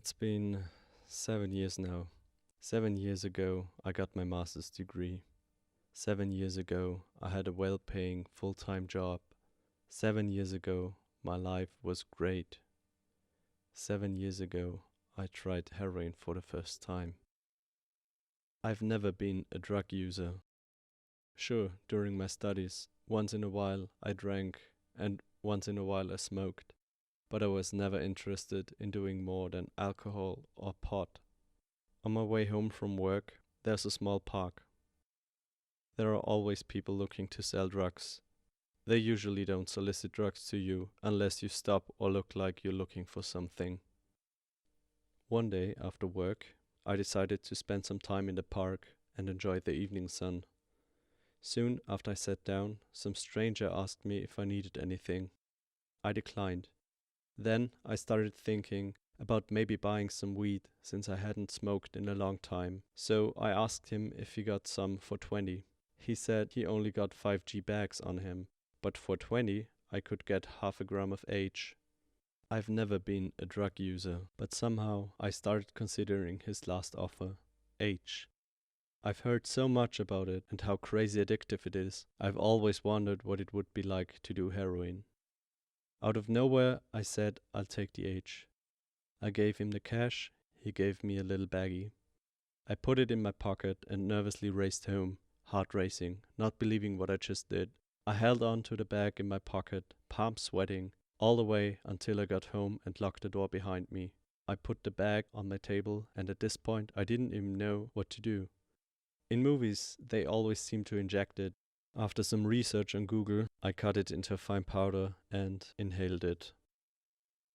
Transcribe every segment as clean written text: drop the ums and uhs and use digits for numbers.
It's been 7 years now. 7 years ago, I got my master's degree. 7 years ago, I had a well-paying full-time job. 7 years ago, my life was great. 7 years ago, I tried heroin for the first time. I've never been a drug user. Sure, during my studies, once in a while I drank and once in a while I smoked, but I was never interested in doing more than alcohol or pot. On my way home from work, there's a small park. There are always people looking to sell drugs. They usually don't solicit drugs to you unless you stop or look like you're looking for something. One day after work, I decided to spend some time in the park and enjoy the evening sun. Soon after I sat down, some stranger asked me if I needed anything. I declined. Then I started thinking about maybe buying some weed since I hadn't smoked in a long time. So I asked him if he got some for 20. He said he only got 5G bags on him, but for 20 I could get half a gram of H. I've never been a drug user, but somehow I started considering his last offer, H. I've heard so much about it and how crazy addictive it is. I've always wondered what it would be like to do heroin. Out of nowhere, I said I'll take the H. I gave him the cash, he gave me a little baggie. I put it in my pocket and nervously raced home, heart racing, not believing what I just did. I held on to the bag in my pocket, palms sweating, all the way until I got home and locked the door behind me. I put the bag on my table and at this point I didn't even know what to do. In movies, they always seem to inject it. After some research on Google, I cut it into a fine powder and inhaled it.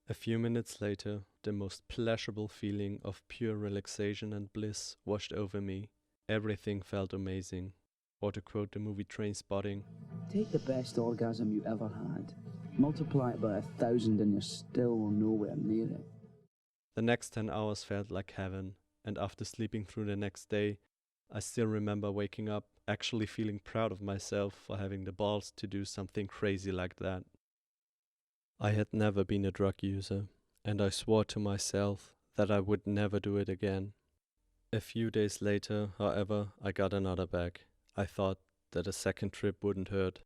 A few minutes later, the most pleasurable feeling of pure relaxation and bliss washed over me. Everything felt amazing. Or to quote the movie Trainspotting, take the best orgasm you ever had, multiply it by 1,000 and you're still nowhere near it. The next 10 hours felt like heaven, and after sleeping through the next day, I still remember waking up, actually feeling proud of myself for having the balls to do something crazy like that. I had never been a drug user, and I swore to myself that I would never do it again. A few days later, however, I got another bag. I thought that a second trip wouldn't hurt.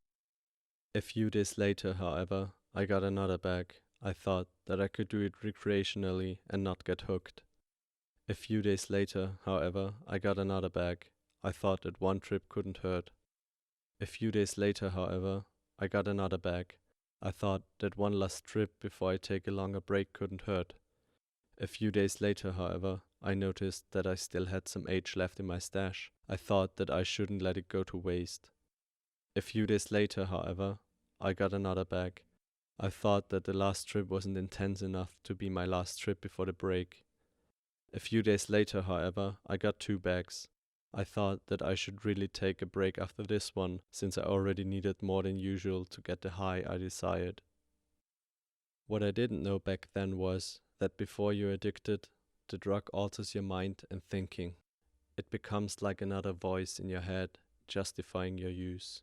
A few days later, however, I got another bag. I thought that I could do it recreationally and not get hooked. A few days later, however, I got another bag. I thought that one trip couldn't hurt. A few days later, however, I got another bag. I thought that one last trip before I take a longer break couldn't hurt. A few days later, however, I noticed that I still had some H left in my stash. I thought that I shouldn't let it go to waste. A few days later, however, I got another bag. I thought that the last trip wasn't intense enough to be my last trip before the break. A few days later, however, I got 2 bags. I thought that I should really take a break after this one, since I already needed more than usual to get the high I desired. What I didn't know back then was that before you're addicted, the drug alters your mind and thinking. It becomes like another voice in your head justifying your use.